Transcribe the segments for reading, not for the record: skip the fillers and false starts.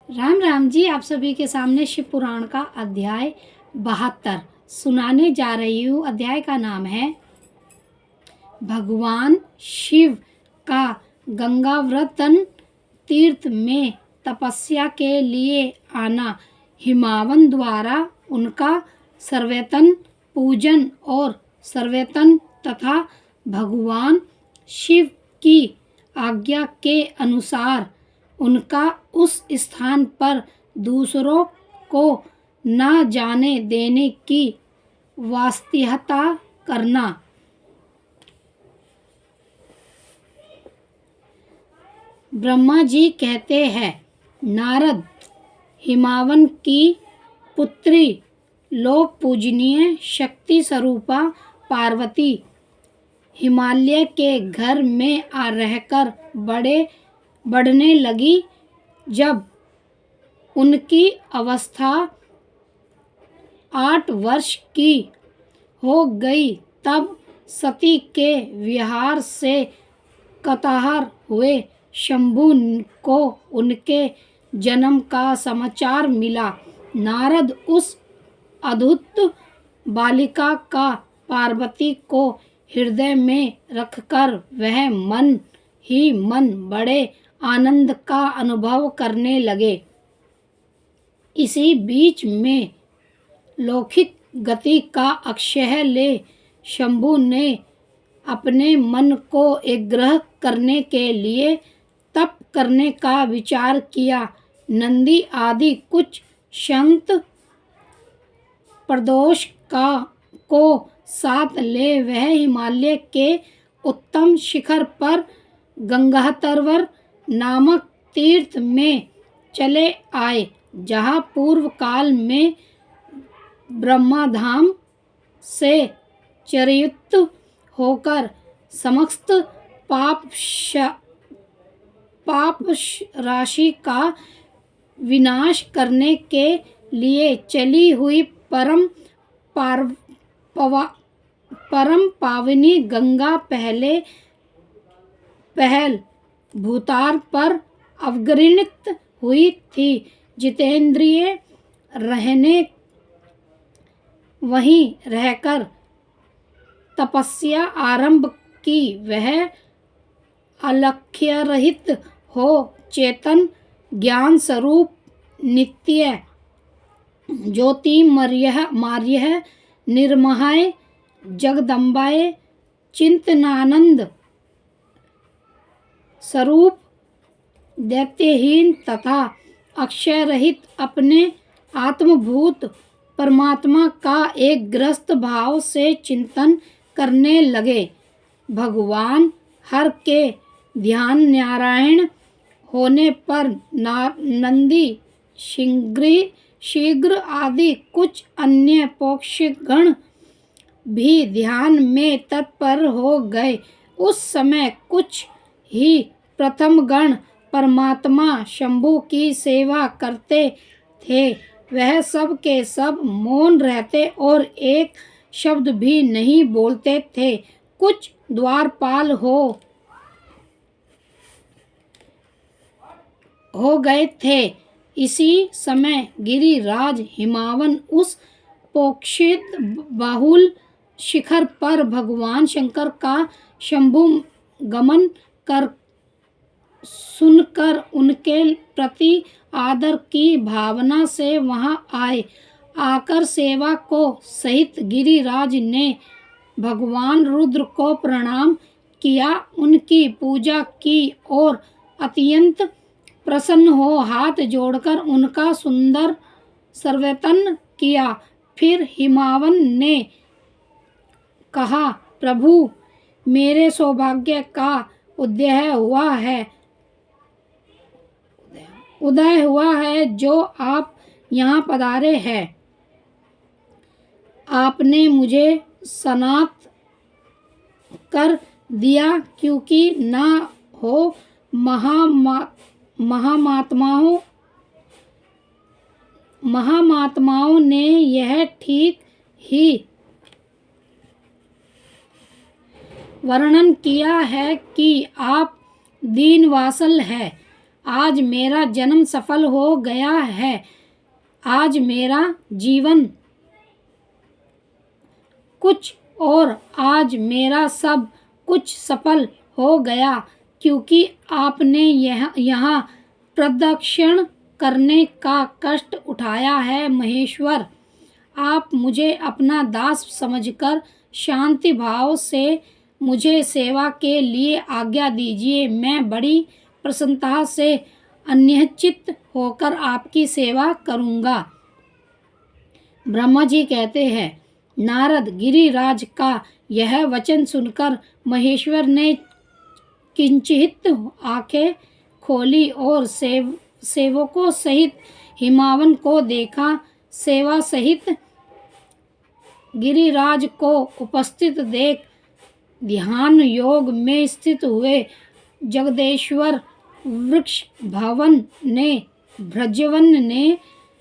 राम राम जी। आप सभी के सामने शिव पुराण का अध्याय 72 सुनाने जा रही हूँ। अध्याय का नाम है भगवान शिव का गंगावर्तन तीर्थ में तपस्या के लिए आना, हिमावन द्वारा उनका सर्वैतन पूजन और सर्वैतन तथा भगवान शिव की आज्ञा के अनुसार उनका उस स्थान पर दूसरों को न जाने देने की वास्तिहता करना। ब्रह्मा जी कहते हैं, नारद, हिमावन की पुत्री लोक पूजनीय शक्ति स्वरूपा पार्वती हिमालय के घर में आ रहकर बढ़ने लगी। जब उनकी अवस्था 8 वर्ष की हो गई तब सती के विहार से कताहर हुए शंभु को उनके जन्म का समाचार मिला। नारद उस अद्भुत बालिका का पार्वती को हृदय में रखकर वह मन ही मन बड़े आनंद का अनुभव करने लगे। इसी बीच में लौकिक गति का अक्षय ले शंभु ने अपने मन को एकाग्र करने के लिए तप करने का विचार किया। नंदी आदि कुछ संत प्रदोष को साथ ले वह हिमालय के उत्तम शिखर पर गंगाहतरवर नामक तीर्थ में चले आए, जहाँ पूर्व काल में ब्रह्मधाम से चरयुक्त होकर समस्त पाप राशि का विनाश करने के लिए चली हुई परम पावनी गंगा पहल भूतार पर अवगणित हुई थी। जितेंद्रिय रहने वहीं रहकर तपस्या आरंभ की। वह अलक्ष्य रहित हो चेतन ज्ञान स्वरूप नित्य ज्योतिर्मय निर्महाय जगदम्बाय चिंतनानंद स्वरूप दैत्यहीन तथा अक्षय रहित अपने आत्मभूत परमात्मा का एक ग्रस्त भाव से चिंतन करने लगे। भगवान हर के ध्यान नारायण होने पर नंदी शीघ्र आदि कुछ अन्य पक्षगण भी ध्यान में तत्पर हो गए। उस समय कुछ ही प्रथम गण परमात्मा शंभु की सेवा करते थे। वह सब के सब मौन रहते और एक शब्द भी नहीं बोलते थे। कुछ द्वारपाल हो गए थे। इसी समय गिरिराज हिमावन उस पोक्षित बाहुल शिखर पर भगवान शंकर का शंभु गमन कर सुनकर उनके प्रति आदर की भावना से वहां आए। आकर सेवा को सहित गिरिराज ने भगवान रुद्र को प्रणाम किया, उनकी पूजा की और अत्यंत प्रसन्न हो हाथ जोड़कर उनका सुंदर सर्वैतन किया। फिर हिमावन ने कहा, प्रभु, मेरे सौभाग्य का उदय हुआ है जो आप यहाँ पधारे हैं। आपने मुझे स्नात कर दिया, क्योंकि न हो महामात्माओं ने यह ठीक ही वर्णन किया है कि आप दीनवासल है। आज मेरा जन्म सफल हो गया है। आज मेरा जीवन कुछ और आज मेरा सब कुछ सफल हो गया, क्योंकि आपने यहाँ प्रदक्षिण करने का कष्ट उठाया है। महेश्वर, आप मुझे अपना दास समझकर शांति भाव से मुझे सेवा के लिए आज्ञा दीजिए। मैं बड़ी प्रसन्नता से अन्यचित्त होकर आपकी सेवा करूँगा। ब्रह्मा जी कहते हैं, नारद, गिरिराज का यह वचन सुनकर महेश्वर ने किंचित आंखें खोली और सेवकों सहित हिमावन को देखा। सेवा सहित गिरिराज को उपस्थित देख ध्यान योग में स्थित हुए जगदेश्वर वृक्ष भवन ने भ्रजवन ने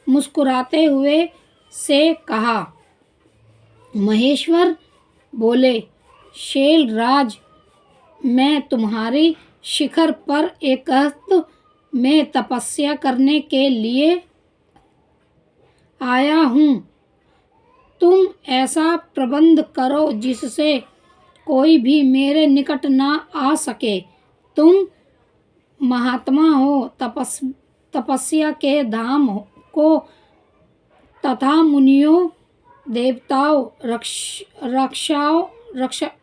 मुस्कुराते हुए से कहा। महेश्वर बोले, शैलराज, मैं तुम्हारी शिखर पर एकांत में तपस्या करने के लिए आया हूँ। तुम ऐसा प्रबंध करो जिससे कोई भी मेरे निकट ना आ सके। तुम महात्मा हो, तपस्या के धाम को तथा मुनियों, देवताओं,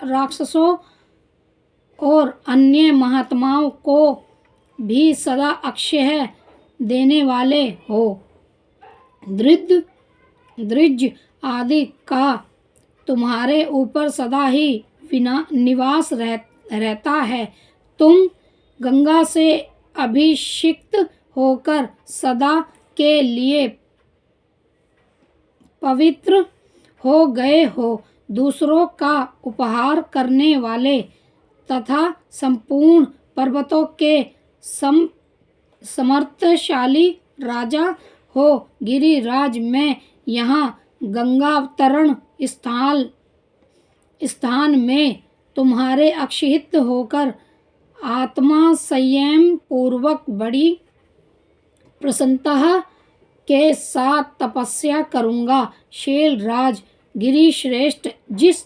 राक्षसों और अन्य महात्माओं को भी सदा अक्षय देने वाले हो। दृज आदि का तुम्हारे ऊपर सदा ही निवास रहता है। तुम गंगा से अभिषिक्त होकर सदा के लिए पवित्र हो गए हो। दूसरों का उपहार करने वाले तथा संपूर्ण पर्वतों के समर्थशाली राजा हो। गिरिराज, मैं यहाँ गंगावतरण स्थान में तुम्हारे अक्षिहित होकर आत्मा संयम पूर्वक बड़ी प्रसन्नता के साथ तपस्या करूँगा। शैलराज, गिरिश्रेष्ठ, जिस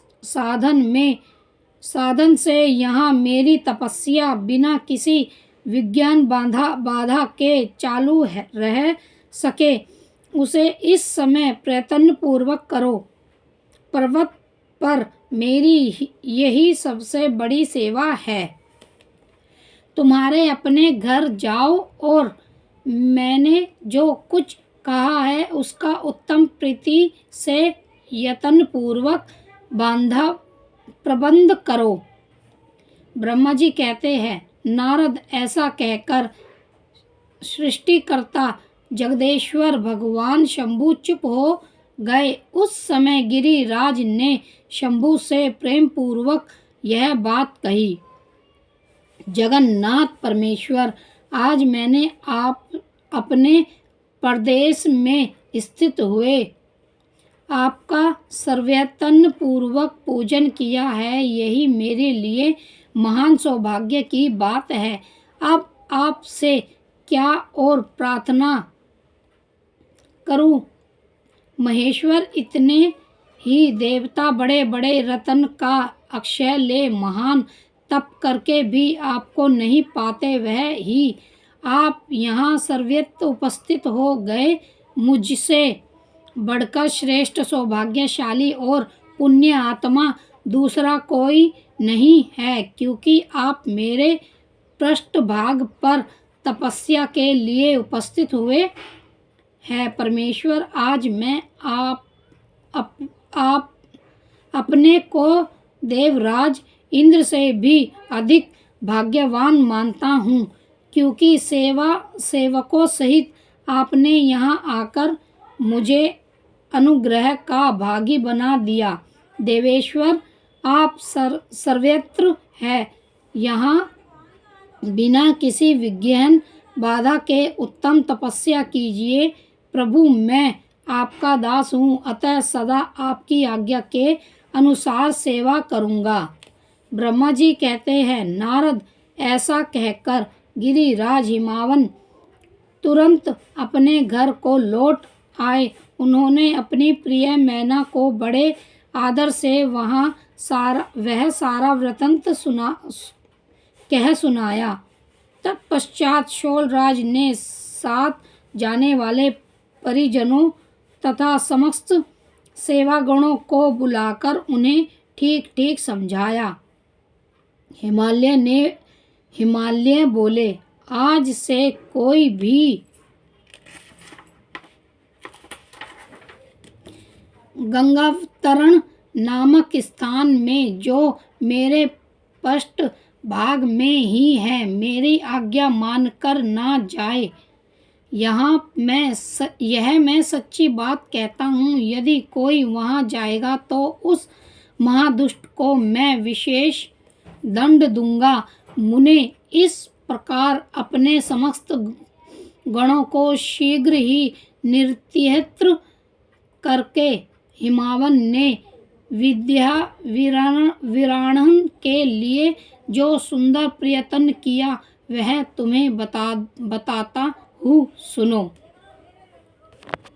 साधन से यहाँ मेरी तपस्या बिना किसी विज्ञान बाधा के चालू रह सके, उसे इस समय प्रयत्न पूर्वक करो। पर्वत पर मेरी यही सबसे बड़ी सेवा है। तुम्हारे अपने घर जाओ और मैंने जो कुछ कहा है उसका उत्तम प्रीति से यत्न पूर्वक प्रबंध करो। ब्रह्मा जी कहते हैं, नारद, ऐसा कहकर सृष्टिकर्ता जगदेश्वर भगवान शंभु चुप हो गए। उस समय गिरिराज ने शंभु से प्रेम पूर्वक यह बात कही। जगन्नाथ परमेश्वर, आज मैंने आप अपने प्रदेश में स्थित हुए आपका सर्वयत्न पूर्वक पूजन किया है। यही मेरे लिए महान सौभाग्य की बात है। अब आपसे क्या और प्रार्थना करूं? महेश्वर, इतने ही देवता बड़े बड़े रत्न का अक्षय ले महान तप करके भी आपको नहीं पाते, वह ही आप यहाँ सर्वत्र उपस्थित हो गए। मुझसे बढ़कर श्रेष्ठ, सौभाग्यशाली और पुण्य आत्मा दूसरा कोई नहीं है, क्योंकि आप मेरे पृष्ठभाग पर तपस्या के लिए उपस्थित हुए हैं। परमेश्वर, आज मैं आप अपने को देवराज इंद्र से भी अधिक भाग्यवान मानता हूँ, क्योंकि सेवकों सहित आपने यहाँ आकर मुझे अनुग्रह का भागी बना दिया। देवेश्वर, आप सर्वत्र है। यहाँ बिना किसी विघ्न बाधा के उत्तम तपस्या कीजिए। प्रभु, मैं आपका दास हूँ, अतः सदा आपकी आज्ञा के अनुसार सेवा करूँगा। ब्रह्मा जी कहते हैं, नारद, ऐसा कहकर गिरिराज हिमावन तुरंत अपने घर को लौट आए। उन्होंने अपनी प्रिय मैना को बड़े आदर से वह सारा वृत्तांत कह सुनाया। तत्पश्चात शोलराज ने साथ जाने वाले परिजनों तथा समस्त सेवागणों को बुलाकर उन्हें ठीक ठीक समझाया। हिमालय बोले, आज से कोई भी गंगावतरण नामक स्थान में जो मेरे पृष्ठ भाग में ही है, मेरी आज्ञा मानकर ना जाए। यह मैं सच्ची बात कहता हूँ। यदि कोई वहाँ जाएगा तो उस महादुष्ट को मैं विशेष दंड दूंगा। मुने इस प्रकार अपने समस्त गणों को शीघ्र ही निर्तित्र करके हिमावन ने विद्या विराणन के लिए जो सुंदर प्रयत्न किया वह तुम्हें बताता हूँ, सुनो।